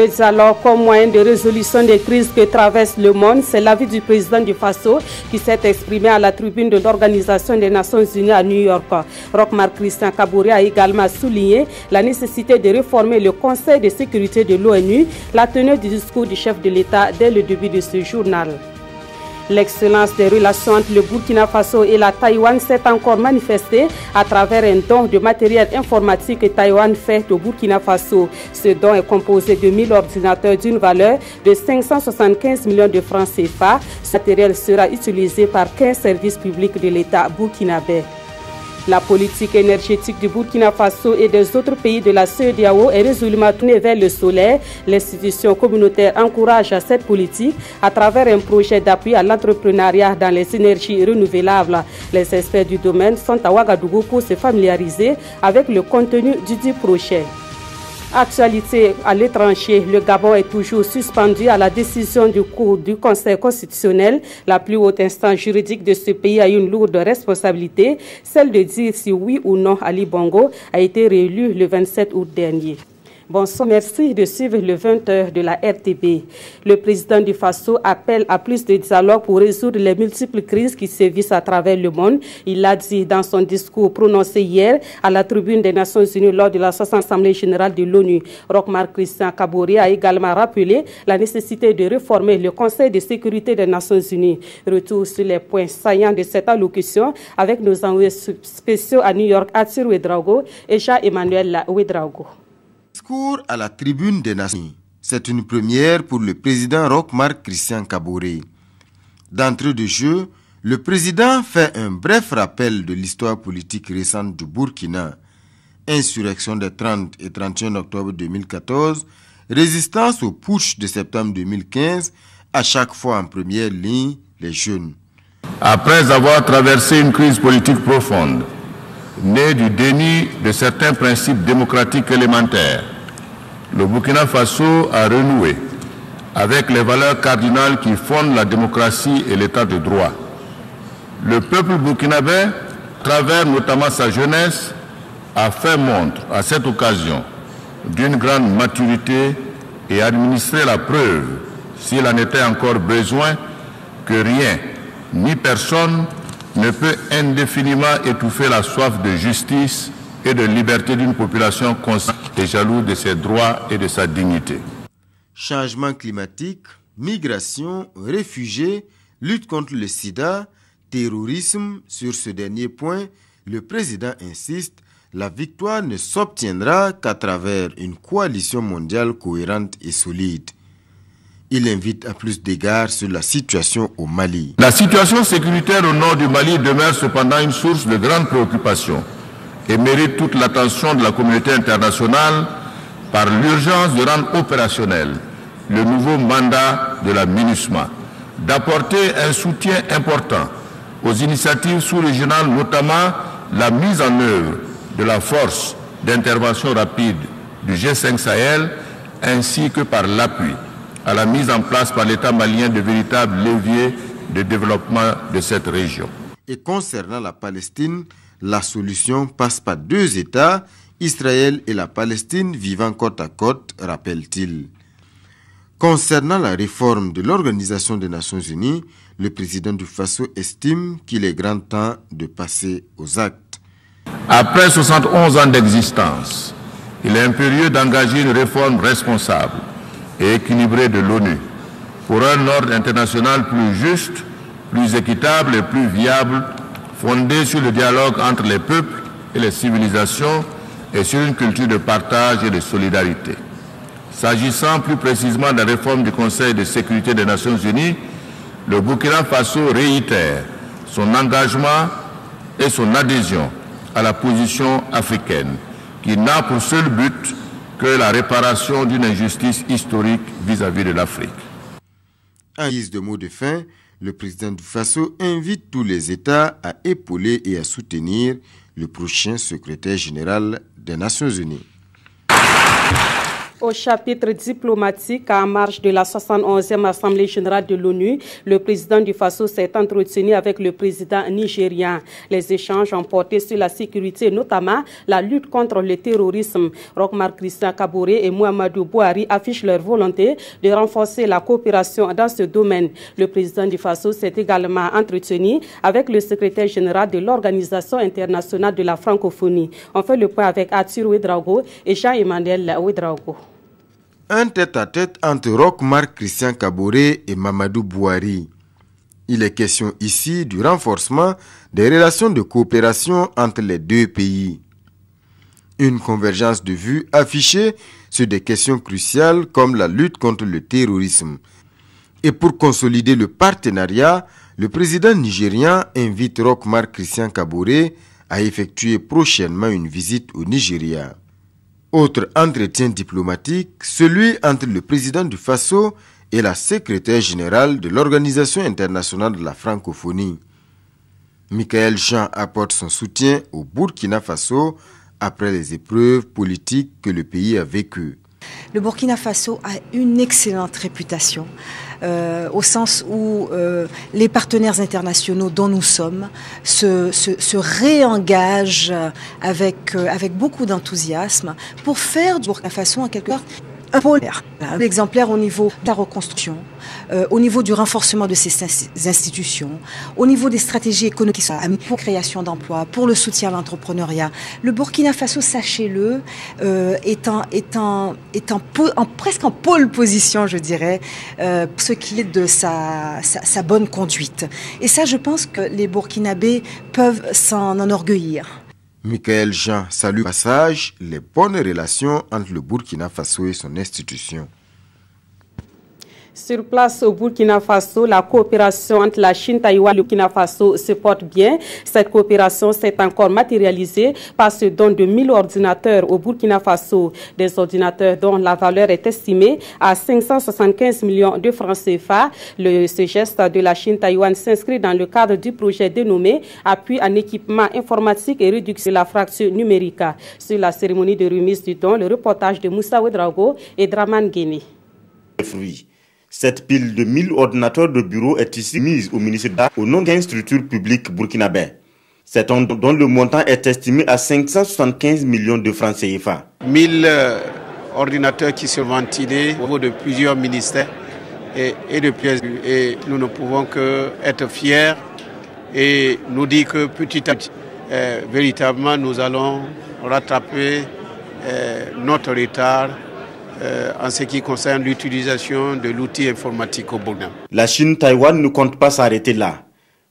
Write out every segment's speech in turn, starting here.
Le dialogue comme moyen de résolution des crises que traverse le monde, c'est l'avis du président du Faso qui s'est exprimé à la tribune de l'Organisation des Nations Unies à New York. Roch-Marc Christian Kabore a également souligné la nécessité de réformer le Conseil de sécurité de l'ONU, la tenue du discours du chef de l'État dès le début de ce journal. L'excellence des relations entre le Burkina Faso et la Taïwan s'est encore manifestée à travers un don de matériel informatique que Taïwan fait au Burkina Faso. Ce don est composé de 1000 ordinateurs d'une valeur de 575 millions de francs CFA. Ce matériel sera utilisé par 15 services publics de l'État burkinabé. La politique énergétique du Burkina Faso et des autres pays de la CEDEAO est résolument tournée vers le solaire. L'institution communautaire encourage cette politique à travers un projet d'appui à l'entrepreneuriat dans les énergies renouvelables. Les experts du domaine sont à Ouagadougou pour se familiariser avec le contenu du dit projet. Actualité à l'étranger, le Gabon est toujours suspendu à la décision du Conseil constitutionnel. La plus haute instance juridique de ce pays a une lourde responsabilité, celle de dire si oui ou non Ali Bongo a été réélu le 27 août dernier. Bonsoir, merci de suivre le 20h de la RTB. Le président du Faso appelle à plus de dialogue pour résoudre les multiples crises qui sévissent à travers le monde. Il l'a dit dans son discours prononcé hier à la tribune des Nations Unies lors de la 60e Assemblée générale de l'ONU. Roch-Marc Christian Kabore a également rappelé la nécessité de réformer le Conseil de sécurité des Nations Unies. Retour sur les points saillants de cette allocution avec nos envoyés spéciaux à New York, Atir Ouedraogo et Jean-Emmanuel Ouedraogo. Discours à la tribune des Nations. C'est une première pour le président Roch-Marc Christian Kabore. D'entrée de jeu, le président fait un bref rappel de l'histoire politique récente du Burkina. Insurrection des 30 et 31 octobre 2014, résistance au putsch de septembre 2015, à chaque fois en première ligne, les jeunes. Après avoir traversé une crise politique profonde, née du déni de certains principes démocratiques élémentaires, le Burkina Faso a renoué avec les valeurs cardinales qui fondent la démocratie et l'état de droit. Le peuple burkinabé, à travers notamment sa jeunesse, a fait montre à cette occasion d'une grande maturité et administré la preuve, s'il en était encore besoin, que rien ni personne ne peut indéfiniment étouffer la soif de justice et de liberté d'une population consciente et jalouse de ses droits et de sa dignité. Changement climatique, migration, réfugiés, lutte contre le sida, terrorisme. Sur ce dernier point, le président insiste, la victoire ne s'obtiendra qu'à travers une coalition mondiale cohérente et solide. Il invite à plus d'égards sur la situation au Mali. La situation sécuritaire au nord du Mali demeure cependant une source de grande préoccupation et mérite toute l'attention de la communauté internationale par l'urgence de rendre opérationnel le nouveau mandat de la MINUSMA, d'apporter un soutien important aux initiatives sous-régionales, notamment la mise en œuvre de la force d'intervention rapide du G5 Sahel, ainsi que par l'appui à la mise en place par l'État malien de véritables leviers de développement de cette région. Et concernant la Palestine, la solution passe par deux États, Israël et la Palestine vivant côte à côte, rappelle-t-il. Concernant la réforme de l'Organisation des Nations Unies, le président du Faso estime qu'il est grand temps de passer aux actes. Après 71 ans d'existence, il est impérieux d'engager une réforme responsable et équilibré de l'ONU pour un ordre international plus juste, plus équitable et plus viable, fondé sur le dialogue entre les peuples et les civilisations et sur une culture de partage et de solidarité. S'agissant plus précisément de la réforme du Conseil de sécurité des Nations Unies, le Burkina Faso réitère son engagement et son adhésion à la position africaine qui n'a pour seul but que la réparation d'une injustice historique vis-à-vis de l'Afrique. En guise de mot de fin, le président du Faso invite tous les États à épauler et à soutenir le prochain secrétaire général des Nations Unies. Au chapitre diplomatique, en marge de la 71e Assemblée générale de l'ONU, le président du Faso s'est entretenu avec le président nigérien. Les échanges ont porté sur la sécurité, notamment la lutte contre le terrorisme. Roch-Marc Christian Kaboré et Muhammadu Buhari affichent leur volonté de renforcer la coopération dans ce domaine. Le président du Faso s'est également entretenu avec le secrétaire général de l'Organisation internationale de la francophonie. On fait le point avec Arthur Ouedraogo et Jean-Emmanuel Ouedraogo. Un tête-à-tête entre Roch-Marc Christian Kaboré et Mamadou Buhari. Il est question ici du renforcement des relations de coopération entre les deux pays. Une convergence de vues affichée sur des questions cruciales comme la lutte contre le terrorisme. Et pour consolider le partenariat, le président nigérien invite Roch-Marc Christian Kaboré à effectuer prochainement une visite au Nigeria. Autre entretien diplomatique, celui entre le président du Faso et la secrétaire générale de l'Organisation internationale de la francophonie. Michael Jean apporte son soutien au Burkina Faso après les épreuves politiques que le pays a vécues. Le Burkina Faso a une excellente réputation, au sens où les partenaires internationaux dont nous sommes se réengagent avec beaucoup d'enthousiasme pour faire du Burkina Faso en quelque sorte un pôle exemplaire au niveau de la reconstruction, au niveau du renforcement de ces institutions, au niveau des stratégies économiques qui sont pour la création d'emplois, pour le soutien à l'entrepreneuriat. Le Burkina Faso, sachez-le, presque en pôle position, je dirais, pour ce qui est de sa bonne conduite. Et ça, je pense que les Burkinabés peuvent s'en enorgueillir. Michael Jean salue au passage les bonnes relations entre le Burkina Faso et son institution. Sur place au Burkina Faso, la coopération entre la Chine, Taïwan et le Burkina Faso se porte bien. Cette coopération s'est encore matérialisée par ce don de 1000 ordinateurs au Burkina Faso. Des ordinateurs dont la valeur est estimée à 575 millions de francs CFA. Ce geste de la Chine-Taïwan s'inscrit dans le cadre du projet dénommé Appui en équipement informatique et réduction de la fracture numérique. Sur la cérémonie de remise du don, le reportage de Moussa Ouedraogo et Draman Guéné. Cette pile de 1000 ordinateurs de bureau est ici mise au ministère au nom d'une structure publique burkinabé. Cet don dont le montant est estimé à 575 millions de francs CFA. 1000 ordinateurs qui sont ventilés au niveau de plusieurs ministères et nous ne pouvons qu'être fiers et nous dire que petit à petit, véritablement, nous allons rattraper notre retard en ce qui concerne l'utilisation de l'outil informatique au Burkina. La Chine-Taïwan ne compte pas s'arrêter là.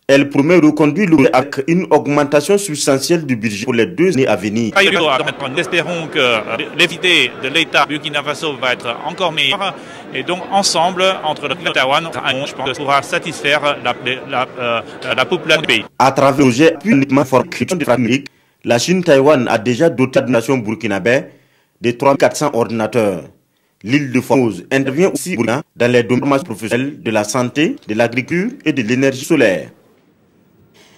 Elle promet reconduire le avec une augmentation substantielle du budget pour les 2 années à venir. Nous espérons que l'efficacité de l'État Burkina Faso va être encore meilleure. Et donc, ensemble, entre le Taïwan, je pense pouvoir satisfaire la population du pays. À travers le projet uniquement for de l'Amérique, la Chine-Taïwan a déjà doté la nation burkinabé de 3400 ordinateurs. L'île de Formose intervient aussi dans les domaines professionnels de la santé, de l'agriculture et de l'énergie solaire.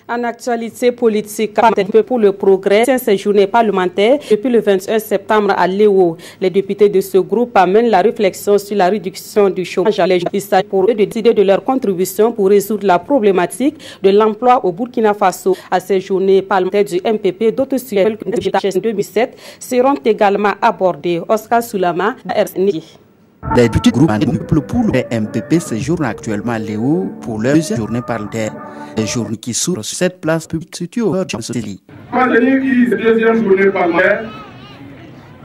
En actualité politique, pour le progrès, ces journées parlementaires depuis le 21 septembre à Léo. Les députés de ce groupe amènent la réflexion sur la réduction du chômage. Il s'agit pour eux de décider de leur contribution pour résoudre la problématique de l'emploi au Burkina Faso. À ces journées parlementaires du MPP, d'autres sujets que le 2007 seront également abordés. Oscar Soulama, RNI. Les petits groupes pour le MPP séjournent actuellement à Léo pour leur deuxième journée parlementaire. Les journées qui s'ouvrent sur cette place publique située au cœur de Soteli. Pour tenir cette deuxième journée parlementaire,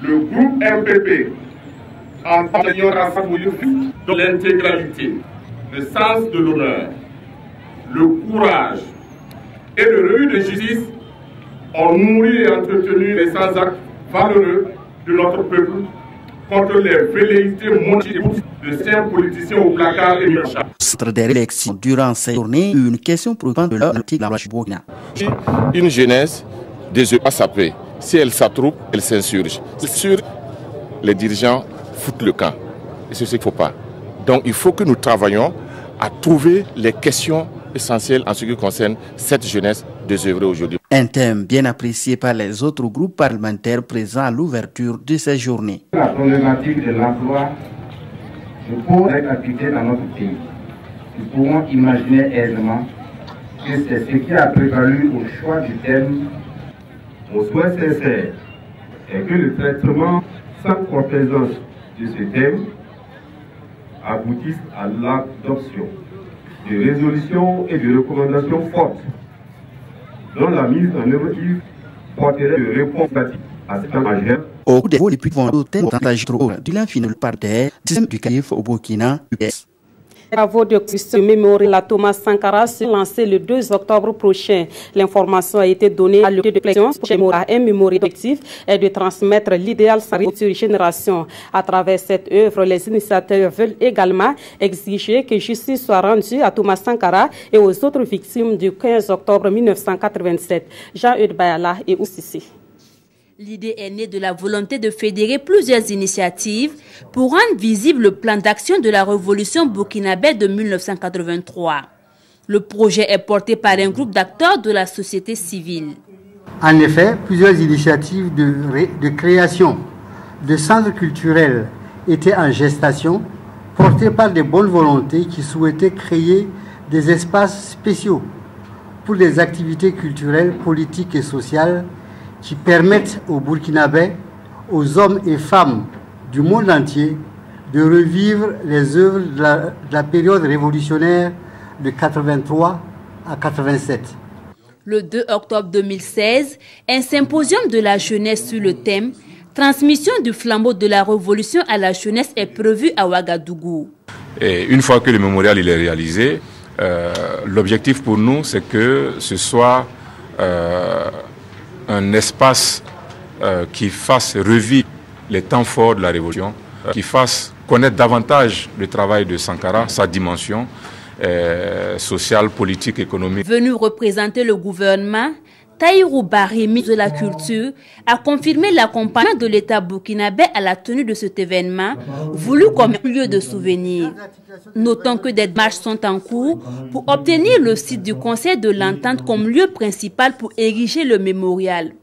le groupe MPP entend rassembler de l'intégralité, le sens de l'honneur, le courage et le revue de justice ont nourri et entretenu les sans-actes valeureux de notre peuple contre les velléités montées de certains politiciens au placard et méchants. Des élections durant ces journées, une question préoccupante de leur politique, la loi Burkina. Une jeunesse désolée à sa paix. Si elle s'attroupe, elle s'insurge. C'est sûr, les dirigeants foutent le camp. Et c'est ce qu'il ne faut pas. Donc il faut que nous travaillions à trouver les questions essentielles en ce qui concerne cette jeunesse désœuvrés aujourd'hui. Un thème bien apprécié par les autres groupes parlementaires présents à l'ouverture de ces journées. La problématique de l'emploi se pose avec acuité dans notre pays. Nous pouvons imaginer aisément que c'est ce qui a prévalu au choix du thème. Mon souhait sincère est que le traitement sans complaisance de ce thème aboutisse à l'adoption de résolutions et de recommandations fortes dont la mise en œuvre porterait de réponses à cet enjeu. Au cours des vols les plus vendus, du lin final par terre, du CAIF au Burkina, US. Les travaux de construction mémorial à Thomas Sankara seront lancés le 2 octobre prochain. L'information a été donnée à l'unité de réflexion pour un mémorial objectif et de transmettre l'idéal sans future génération. À travers cette œuvre, les initiateurs veulent également exiger que justice soit rendue à Thomas Sankara et aux autres victimes du 15 octobre 1987. Jean-Eudes Bayala et Oussissi. L'idée est née de la volonté de fédérer plusieurs initiatives pour rendre visible le plan d'action de la révolution burkinabé de 1983. Le projet est porté par un groupe d'acteurs de la société civile. En effet, plusieurs initiatives de création de centres culturels étaient en gestation, portées par des bonnes volontés qui souhaitaient créer des espaces spéciaux pour des activités culturelles, politiques et sociales qui permettent aux Burkinabés, aux hommes et femmes du monde entier de revivre les œuvres de la période révolutionnaire de 83 à 87. Le 2 octobre 2016, un symposium de la jeunesse sur le thème « Transmission du flambeau de la révolution à la jeunesse » est prévu à Ouagadougou. Et une fois que le mémorial est réalisé, l'objectif pour nous, c'est que ce soit un espace qui fasse revivre les temps forts de la révolution, qui fasse connaître davantage le travail de Sankara, sa dimension sociale, politique, économique. Venu représenter le gouvernement, Tahirou Barry, ministre de la Culture, a confirmé l'accompagnement de l'État burkinabé à la tenue de cet événement, voulu comme lieu de souvenir. Notons que des démarches sont en cours pour obtenir le site du Conseil de l'Entente comme lieu principal pour ériger le mémorial.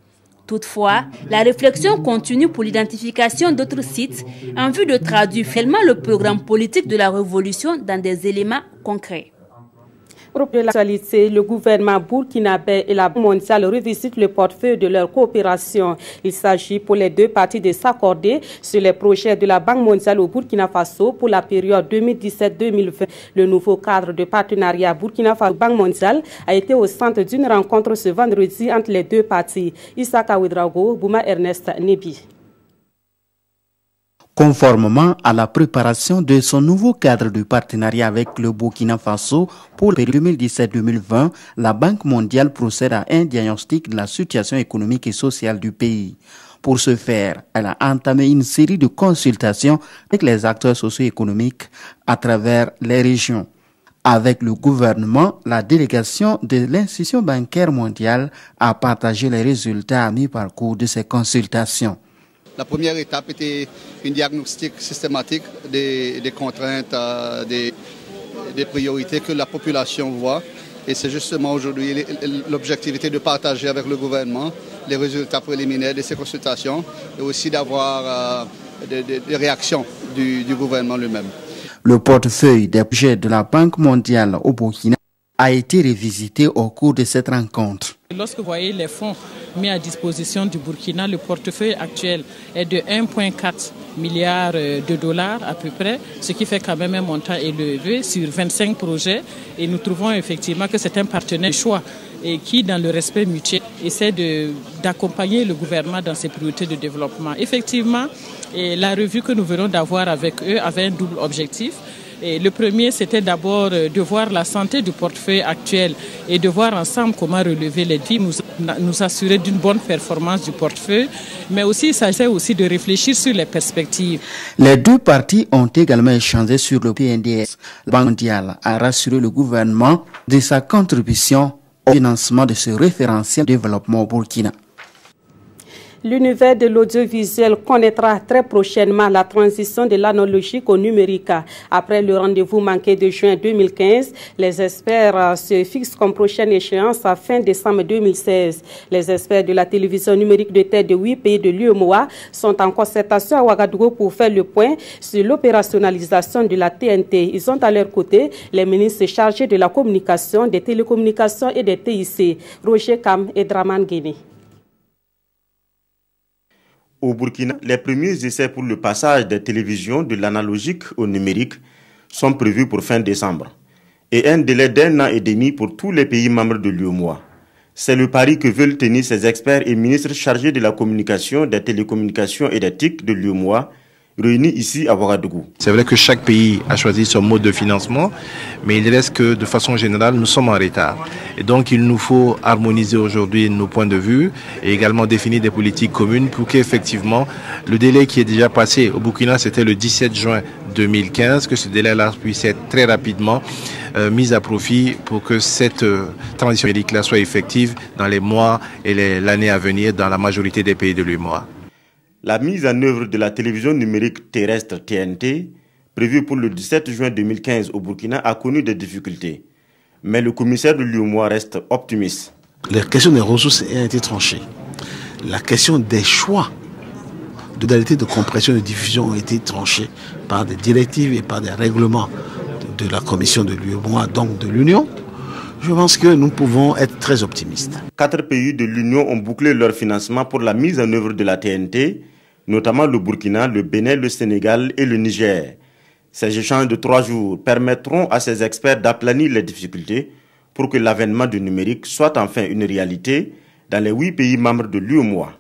Toutefois, la réflexion continue pour l'identification d'autres sites en vue de traduire finalement le programme politique de la révolution dans des éléments concrets. Pour l'actualité, le gouvernement burkinabé et la Banque mondiale revisitent le portefeuille de leur coopération. Il s'agit pour les deux parties de s'accorder sur les projets de la Banque mondiale au Burkina Faso pour la période 2017-2020. Le nouveau cadre de partenariat Burkina Faso-Banque mondiale a été au centre d'une rencontre ce vendredi entre les deux parties. Issaka Ouedraogo, Bouma Ernest Nebi. Conformément à la préparation de son nouveau cadre de partenariat avec le Burkina Faso pour le 2017-2020, la Banque mondiale procède à un diagnostic de la situation économique et sociale du pays. Pour ce faire, elle a entamé une série de consultations avec les acteurs socio-économiques à travers les régions. Avec le gouvernement, la délégation de l'institution bancaire mondiale a partagé les résultats à mi-parcours de ces consultations. La première étape était un diagnostic systématique des contraintes, des priorités que la population voit. Et c'est justement aujourd'hui l'objectivité de partager avec le gouvernement les résultats préliminaires de ces consultations et aussi d'avoir des réactions du gouvernement lui-même. Le portefeuille des projets de la Banque mondiale au Burkina a été revisité au cours de cette rencontre. Lorsque vous voyez les fonds mis à disposition du Burkina, le portefeuille actuel est de 1,4 milliard de dollars à peu près, ce qui fait quand même un montant élevé sur 25 projets. Et nous trouvons effectivement que c'est un partenaire de choix et qui, dans le respect mutuel, essaie d'accompagner le gouvernement dans ses priorités de développement. Effectivement, la revue que nous venons d'avoir avec eux avait un double objectif. Et le premier, c'était d'abord de voir la santé du portefeuille actuel et de voir ensemble comment relever les défis, nous assurer d'une bonne performance du portefeuille, mais aussi il s'agissait aussi de réfléchir sur les perspectives. Les deux parties ont également échangé sur le PNDS. La Banque mondiale a rassuré le gouvernement de sa contribution au financement de ce référentiel de développement au Burkina. L'univers de l'audiovisuel connaîtra très prochainement la transition de l'analogique au numérique. Après le rendez-vous manqué de juin 2015, les experts se fixent comme prochaine échéance à fin décembre 2016. Les experts de la télévision numérique de tête de 8 pays de l'UEMOA sont en concertation à Ouagadougou pour faire le point sur l'opérationnalisation de la TNT. Ils ont à leur côté les ministres chargés de la communication, des télécommunications et des TIC, Roger Kam et Draman Guéné. Au Burkina, les premiers essais pour le passage des télévisions de l'analogique au numérique sont prévus pour fin décembre et un délai d'1 an et demi pour tous les pays membres de l'UEMOA. C'est le pari que veulent tenir ces experts et ministres chargés de la communication, des télécommunications et des TIC de l'UEMOA, réunis ici à Ouagadougou. C'est vrai que chaque pays a choisi son mode de financement, mais il reste que de façon générale, nous sommes en retard. Et donc il nous faut harmoniser aujourd'hui nos points de vue et également définir des politiques communes pour qu'effectivement le délai qui est déjà passé au Burkina, c'était le 17 juin 2015, que ce délai-là puisse être très rapidement mis à profit pour que cette transition numérique-là soit effective dans les mois et l'année à venir dans la majorité des pays de l'UEMOA. La mise en œuvre de la télévision numérique terrestre TNT, prévue pour le 17 juin 2015 au Burkina, a connu des difficultés. Mais le commissaire de l'UEMOA reste optimiste. La question des ressources a été tranchée. La question des choix de modalités de compression et de diffusion ont été tranchées par des directives et par des règlements de la commission de l'UEMOA, donc de l'Union. Je pense que nous pouvons être très optimistes. 4 pays de l'Union ont bouclé leur financement pour la mise en œuvre de la TNT, notamment le Burkina, le Bénin, le Sénégal et le Niger. Ces échanges de 3 jours permettront à ces experts d'aplanir les difficultés pour que l'avènement du numérique soit enfin une réalité dans les 8 pays membres de l'UEMOA.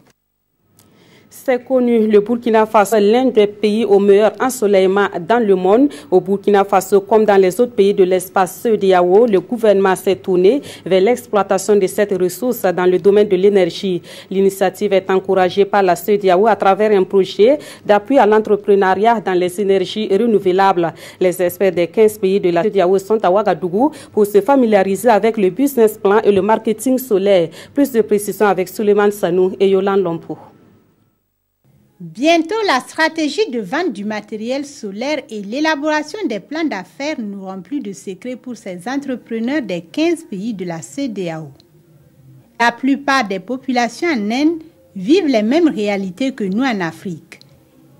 C'est connu, le Burkina Faso est l'un des pays au meilleur ensoleillement dans le monde. Au Burkina Faso, comme dans les autres pays de l'espace CEDEAO, le gouvernement s'est tourné vers l'exploitation de cette ressource dans le domaine de l'énergie. L'initiative est encouragée par la CEDEAO à travers un projet d'appui à l'entrepreneuriat dans les énergies renouvelables. Les experts des 15 pays de la CEDEAO sont à Ouagadougou pour se familiariser avec le business plan et le marketing solaire. Plus de précisions avec Suleiman Sanou et Yolande Lompo. Bientôt, la stratégie de vente du matériel solaire et l'élaboration des plans d'affaires n'auront plus de secret pour ces entrepreneurs des 15 pays de la CEDEAO. La plupart des populations en Inde vivent les mêmes réalités que nous en Afrique.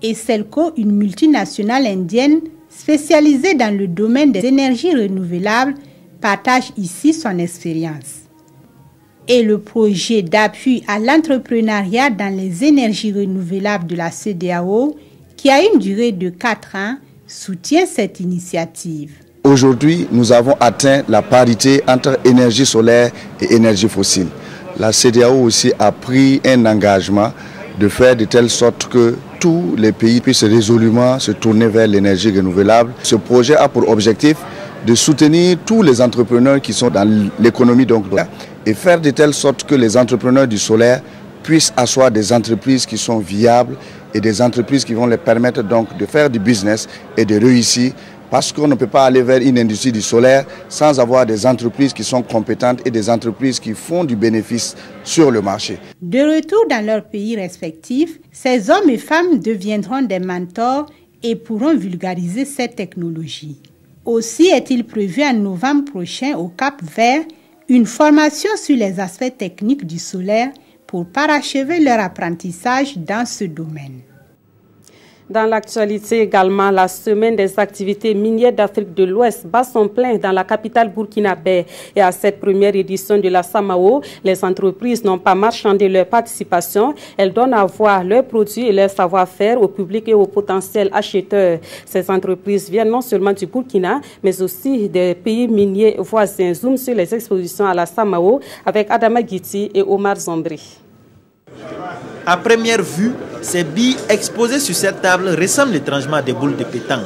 Et Selco, une multinationale indienne spécialisée dans le domaine des énergies renouvelables, partage ici son expérience. Et le projet d'appui à l'entrepreneuriat dans les énergies renouvelables de la CEDEAO, qui a une durée de 4 ans, soutient cette initiative. Aujourd'hui, nous avons atteint la parité entre énergie solaire et énergie fossile. La CEDEAO aussi a pris un engagement de faire de telle sorte que tous les pays puissent résolument se tourner vers l'énergie renouvelable. Ce projet a pour objectif de soutenir tous les entrepreneurs qui sont dans l'économie et faire de telle sorte que les entrepreneurs du solaire puissent asseoir des entreprises qui sont viables et des entreprises qui vont les permettre donc de faire du business et de réussir, parce qu'on ne peut pas aller vers une industrie du solaire sans avoir des entreprises qui sont compétentes et des entreprises qui font du bénéfice sur le marché. De retour dans leurs pays respectifs, ces hommes et femmes deviendront des mentors et pourront vulgariser cette technologie. Aussi est-il prévu en novembre prochain au Cap-Vert une formation sur les aspects techniques du solaire pour parachever leur apprentissage dans ce domaine. Dans l'actualité également, la semaine des activités minières d'Afrique de l'Ouest bat son plein dans la capitale burkinabé. Et à cette première édition de la SAMAO, les entreprises n'ont pas marchandé leur participation. Elles donnent à voir leurs produits et leur savoir-faire au public et aux potentiels acheteurs. Ces entreprises viennent non seulement du Burkina, mais aussi des pays miniers voisins. Zoom sur les expositions à la SAMAO avec Adama Guiti et Omar Zombri. À première vue, ces billes exposées sur cette table ressemblent étrangement à des boules de pétanque.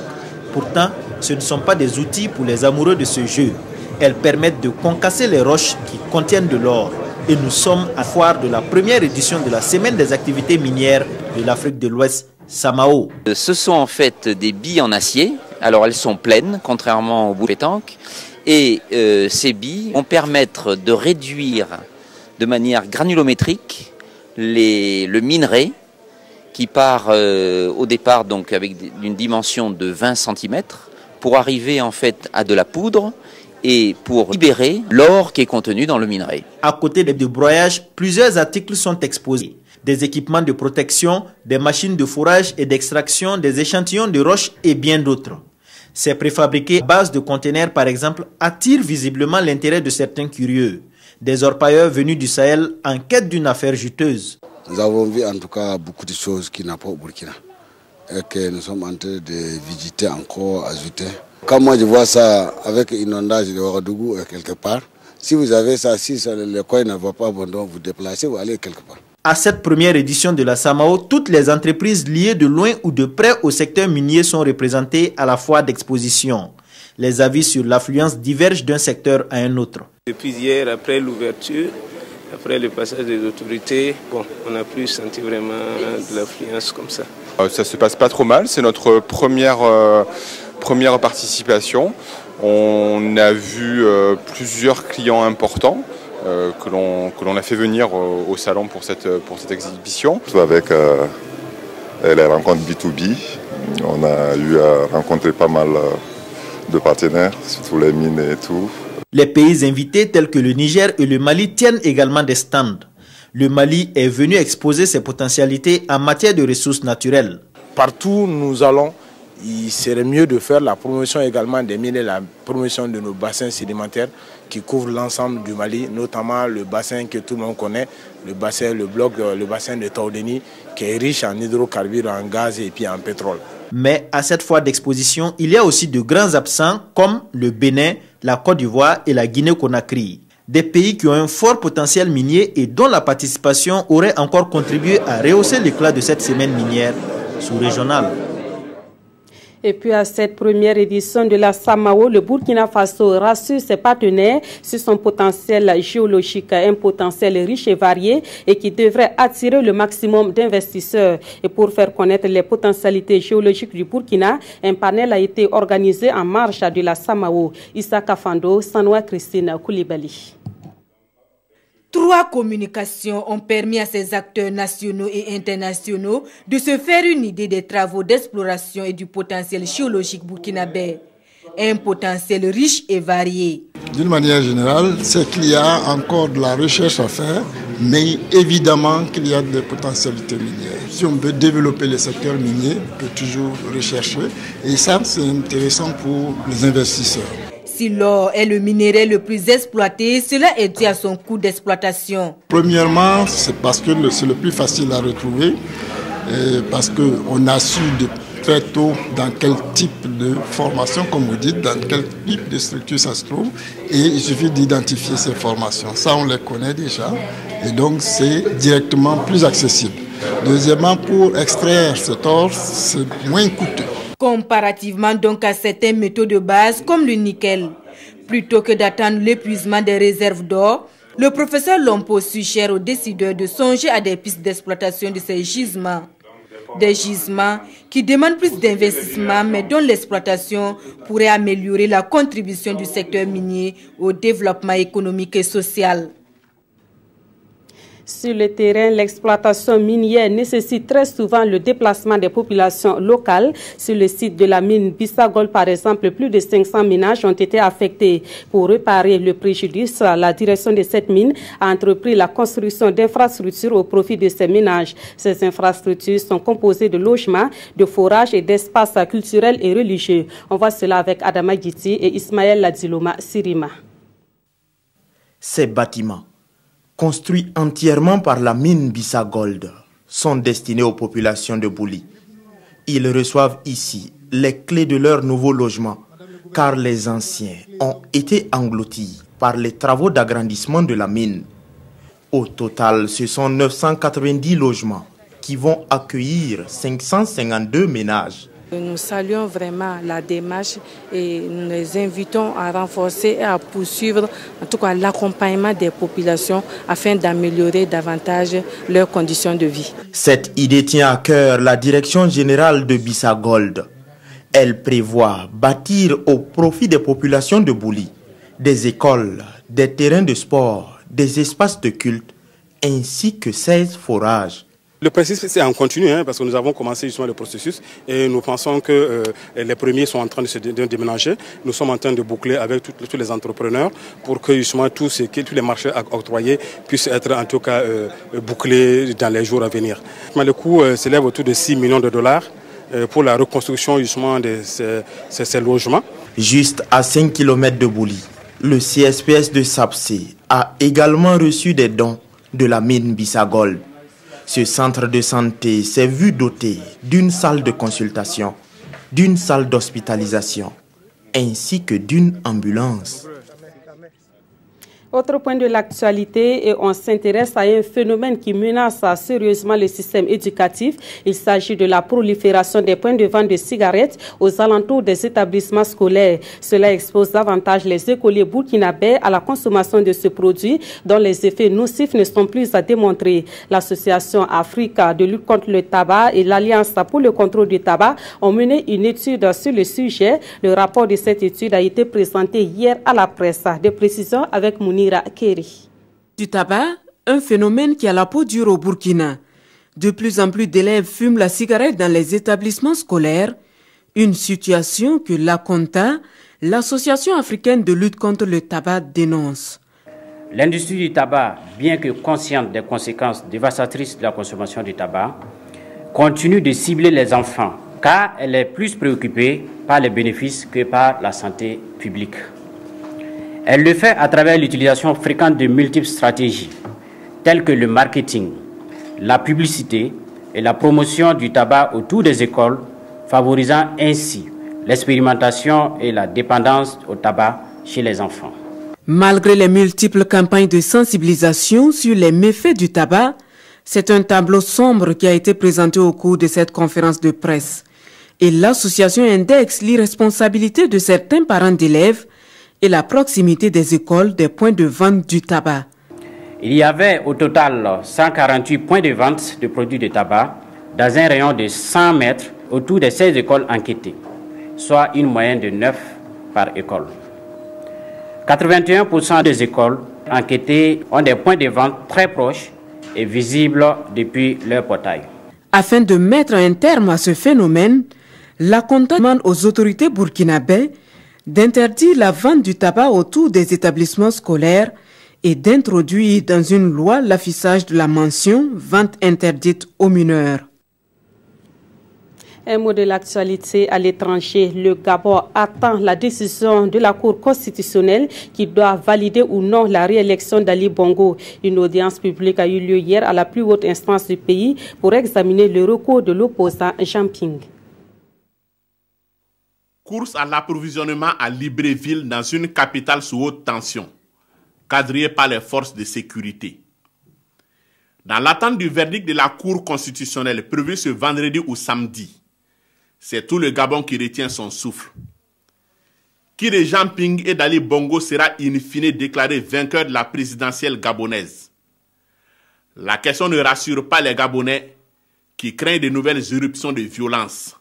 Pourtant, ce ne sont pas des outils pour les amoureux de ce jeu. Elles permettent de concasser les roches qui contiennent de l'or. Et nous sommes à foire de la première édition de la semaine des activités minières de l'Afrique de l'Ouest, SAMAO. Ce sont en fait des billes en acier. Alors elles sont pleines, contrairement aux boules de pétanque. Et ces billes vont permettre de réduire de manière granulométrique le minerai qui part au départ donc avec une dimension de 20 cm pour arriver en fait à de la poudre et pour libérer l'or qui est contenu dans le minerai. À côté des broyages, plusieurs articles sont exposés. Des équipements de protection, des machines de forage et d'extraction, des échantillons de roches et bien d'autres. Ces préfabriqués à base de conteneurs par exemple attirent visiblement l'intérêt de certains curieux. Des orpailleurs venus du Sahel en quête d'une affaire juteuse. Nous avons vu en tout cas beaucoup de choses qui n'ont pas au Burkina et que nous sommes en train de visiter encore, ajouter. Quand moi je vois ça avec inondage de Ouagadougou quelque part, si vous avez ça, si le coin ne va pas bon, vous déplacez, vous allez quelque part. À cette première édition de la SAMAO, toutes les entreprises liées de loin ou de près au secteur minier sont représentées à la foire d'exposition. Les avis sur l'affluence divergent d'un secteur à un autre. Depuis hier, après l'ouverture, après le passage des autorités, on a pu sentir vraiment de l'affluence comme ça. Ça se passe pas trop mal, c'est notre première participation. On a vu plusieurs clients importants que l'on a fait venir au salon pour cette exhibition. Avec les rencontres B2B, on a eu à rencontrer pas mal de partenaires, surtout les mines et tout. Les pays invités tels que le Niger et le Mali tiennent également des stands. Le Mali est venu exposer ses potentialités en matière de ressources naturelles. Partout où nous allons, il serait mieux de faire la promotion également des mines et la promotion de nos bassins sédimentaires qui couvrent l'ensemble du Mali, notamment le bassin que tout le monde connaît, le bassin de Taoudeni, qui est riche en hydrocarbures, en gaz et puis en pétrole. Mais à cette foire d'exposition, il y a aussi de grands absents comme le Bénin, la Côte d'Ivoire et la Guinée-Conakry. Des pays qui ont un fort potentiel minier et dont la participation aurait encore contribué à rehausser l'éclat de cette semaine minière sous-régionale. Et puis à cette première édition de la SAMAO, le Burkina Faso rassure ses partenaires sur son potentiel géologique, un potentiel riche et varié et qui devrait attirer le maximum d'investisseurs. Et pour faire connaître les potentialités géologiques du Burkina, un panel a été organisé en marge de la SAMAO. Issa Kafando, Sanoa Christine Koulibaly. 3 communications ont permis à ces acteurs nationaux et internationaux de se faire une idée des travaux d'exploration et du potentiel géologique burkinabé. Un potentiel riche et varié. D'une manière générale, c'est qu'il y a encore de la recherche à faire, mais évidemment qu'il y a des potentialités minières. Si on veut développer le secteur minier, on peut toujours rechercher. Et ça, c'est intéressant pour les investisseurs. Si l'or est le minerai le plus exploité, cela est dû à son coût d'exploitation. Premièrement, c'est parce que c'est le plus facile à retrouver, parce qu'on a su de très tôt dans quel type de formation, comme vous dites, dans quel type de structure ça se trouve, et il suffit d'identifier ces formations. Ça, on les connaît déjà, et donc c'est directement plus accessible. Deuxièmement, pour extraire cet or, c'est moins coûteux. Comparativement donc à certaines métaux de base comme le nickel. Plutôt que d'attendre l'épuisement des réserves d'or, le professeur Lompo suggère aux décideurs de songer à des pistes d'exploitation de ces gisements. Des gisements qui demandent plus d'investissement mais dont l'exploitation pourrait améliorer la contribution du secteur minier au développement économique et social. Sur le terrain, l'exploitation minière nécessite très souvent le déplacement des populations locales. Sur le site de la mine Bissagol, par exemple, plus de 500 ménages ont été affectés. Pour réparer le préjudice, la direction de cette mine a entrepris la construction d'infrastructures au profit de ces ménages. Ces infrastructures sont composées de logements, de forages et d'espaces culturels et religieux. On voit cela avec Adama Giti et Ismaël Ladiloma Sirima. Ces bâtiments, construits entièrement par la mine Bissa Gold, sont destinés aux populations de Bouli. Ils reçoivent ici les clés de leur nouveau logement, car les anciens ont été engloutis par les travaux d'agrandissement de la mine. Au total, ce sont 990 logements qui vont accueillir 552 ménages. Nous saluons vraiment la démarche et nous les invitons à renforcer et à poursuivre en tout cas l'accompagnement des populations afin d'améliorer davantage leurs conditions de vie. Cette idée tient à cœur la direction générale de Bissa Gold. Elle prévoit bâtir au profit des populations de Bouli des écoles, des terrains de sport, des espaces de culte ainsi que 16 forages. Le principe, c'est en continu, parce que nous avons commencé justement le processus et nous pensons que les premiers sont en train de se déménager. Nous sommes en train de boucler avec tous les entrepreneurs pour que justement tous les marchés octroyés puissent être en tout cas bouclés dans les jours à venir. Mais le coût s'élève autour de 6 millions de dollars pour la reconstruction justement de ces logements. Juste à 5 km de Bouli, le CSPS de Sapsé a également reçu des dons de la mine Bissagold. Ce centre de santé s'est vu doté d'une salle de consultation, d'une salle d'hospitalisation, ainsi que d'une ambulance. Autre point de l'actualité, et on s'intéresse à un phénomène qui menace sérieusement le système éducatif. Il s'agit de la prolifération des points de vente de cigarettes aux alentours des établissements scolaires. Cela expose davantage les écoliers burkinabés à la consommation de ce produit dont les effets nocifs ne sont plus à démontrer. L'Association Afrique de lutte contre le tabac et l'Alliance pour le contrôle du tabac ont mené une étude sur le sujet. Le rapport de cette étude a été présenté hier à la presse. Des précisions avec Mouni Kéri. Du tabac, un phénomène qui a la peau dure au Burkina. De plus en plus d'élèves fument la cigarette dans les établissements scolaires, une situation que l'ACONTA, l'Association africaine de lutte contre le tabac, dénonce. L'industrie du tabac, bien que consciente des conséquences dévastatrices de la consommation du tabac, continue de cibler les enfants car elle est plus préoccupée par les bénéfices que par la santé publique. Elle le fait à travers l'utilisation fréquente de multiples stratégies, telles que le marketing, la publicité et la promotion du tabac autour des écoles, favorisant ainsi l'expérimentation et la dépendance au tabac chez les enfants. Malgré les multiples campagnes de sensibilisation sur les méfaits du tabac, c'est un tableau sombre qui a été présenté au cours de cette conférence de presse. Et l'association indexe l'irresponsabilité de certains parents d'élèves et la proximité des écoles des points de vente du tabac. Il y avait au total 148 points de vente de produits de tabac dans un rayon de 100 mètres autour des 16 écoles enquêtées, soit une moyenne de 9 par école. 81% des écoles enquêtées ont des points de vente très proches et visibles depuis leur portail. Afin de mettre un terme à ce phénomène, l'ACONTA demande aux autorités burkinabées d'interdire la vente du tabac autour des établissements scolaires et d'introduire dans une loi l'affichage de la mention « vente interdite aux mineurs ». Un mot de l'actualité à l'étranger. Le Gabon attend la décision de la Cour constitutionnelle qui doit valider ou non la réélection d'Ali Bongo. Une audience publique a eu lieu hier à la plus haute instance du pays pour examiner le recours de l'opposant Jean Ping. Course à l'approvisionnement à Libreville dans une capitale sous haute tension, quadrillée par les forces de sécurité. Dans l'attente du verdict de la Cour constitutionnelle prévu ce vendredi ou samedi, c'est tout le Gabon qui retient son souffle. Qui de Jean Ping et d'Ali Bongo sera in fine déclaré vainqueur de la présidentielle gabonaise? La question ne rassure pas les Gabonais qui craignent de nouvelles éruptions de violence.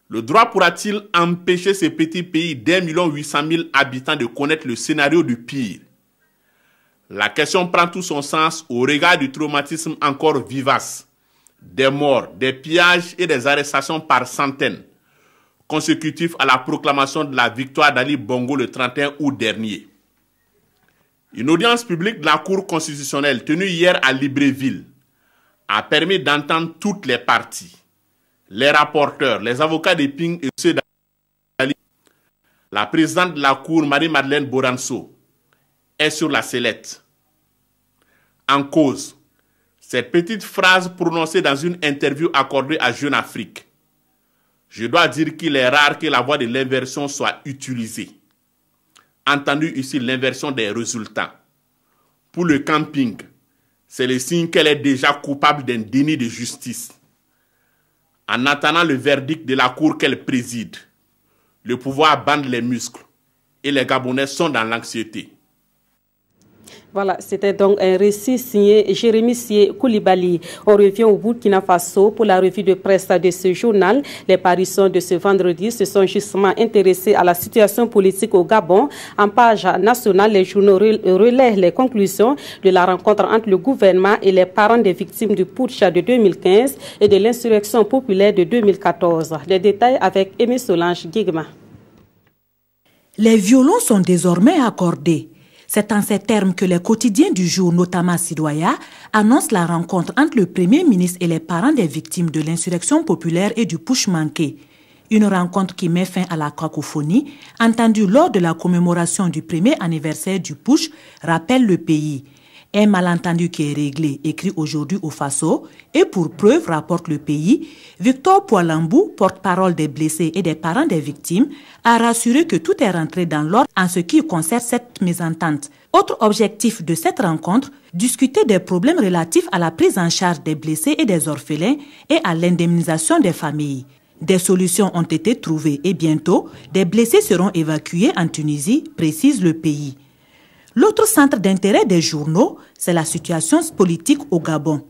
Le droit pourra-t-il empêcher ce petit pays d'1,8 million habitants de connaître le scénario du pire? La question prend tout son sens au regard du traumatisme encore vivace, des morts, des pillages et des arrestations par centaines, consécutifs à la proclamation de la victoire d'Ali Bongo le 31 août dernier. Une audience publique de la Cour constitutionnelle tenue hier à Libreville a permis d'entendre toutes les parties. Les rapporteurs, les avocats de Ping et ceux d'Ali, la présidente de la Cour, Marie-Madeleine Boranso, est sur la sellette. En cause, cette petite phrase prononcée dans une interview accordée à Jeune Afrique. Je dois dire qu'il est rare que la voie de l'inversion soit utilisée. Entendu ici l'inversion des résultats. Pour le camping, c'est le signe qu'elle est déjà coupable d'un déni de justice. En attendant le verdict de la Cour qu'elle préside, le pouvoir bande les muscles et les Gabonais sont dans l'anxiété. Voilà, c'était donc un récit signé Jérémy Koulibaly. On revient au Burkina Faso pour la revue de presse de ce journal. Les parutions de ce vendredi se sont justement intéressées à la situation politique au Gabon. En page nationale, les journaux relaient les conclusions de la rencontre entre le gouvernement et les parents des victimes du putsch de 2015 et de l'insurrection populaire de 2014. Les détails avec Aimé Solange Guigma. Les violons sont désormais accordés. C'est en ces termes que les quotidiens du jour, notamment Sidoya, annoncent la rencontre entre le Premier ministre et les parents des victimes de l'insurrection populaire et du putsch manqué. Une rencontre qui met fin à la cacophonie, entendue lors de la commémoration du premier anniversaire du putsch, rappelle le pays. Un malentendu qui est réglé, écrit aujourd'hui au Faso, et pour preuve, rapporte le pays, Victor Poilambou, porte-parole des blessés et des parents des victimes, a rassuré que tout est rentré dans l'ordre en ce qui concerne cette mésentente. Autre objectif de cette rencontre, discuter des problèmes relatifs à la prise en charge des blessés et des orphelins et à l'indemnisation des familles. Des solutions ont été trouvées et bientôt, des blessés seront évacués en Tunisie, précise le pays. L'autre centre d'intérêt des journaux, c'est la situation politique au Gabon.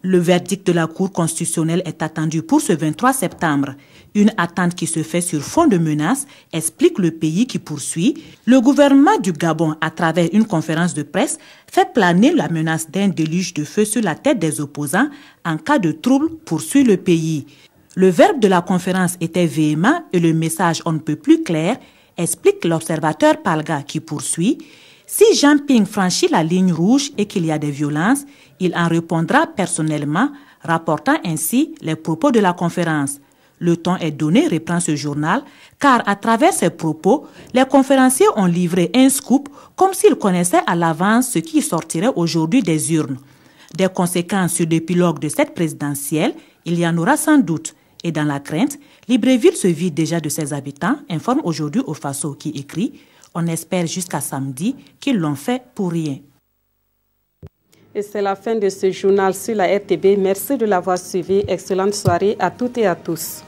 Le verdict de la Cour constitutionnelle est attendu pour ce 23 septembre. Une attente qui se fait sur fond de menaces, explique le pays qui poursuit. Le gouvernement du Gabon, à travers une conférence de presse, fait planer la menace d'un déluge de feu sur la tête des opposants en cas de trouble, poursuit le pays. Le verbe de la conférence était véhément et le message on ne peut plus clair, explique l'observateur Palga qui poursuit. Si Jinping franchit la ligne rouge et qu'il y a des violences, il en répondra personnellement, rapportant ainsi les propos de la conférence. Le ton est donné, reprend ce journal, car à travers ces propos, les conférenciers ont livré un scoop comme s'ils connaissaient à l'avance ce qui sortirait aujourd'hui des urnes. Des conséquences sur l'épilogue de cette présidentielle, il y en aura sans doute. Et dans la crainte, Libreville se vide déjà de ses habitants, informe aujourd'hui au Faso qui écrit « On espère jusqu'à samedi qu'ils l'ont fait pour rien ». Et c'est la fin de ce journal sur la RTB. Merci de l'avoir suivi. Excellente soirée à toutes et à tous.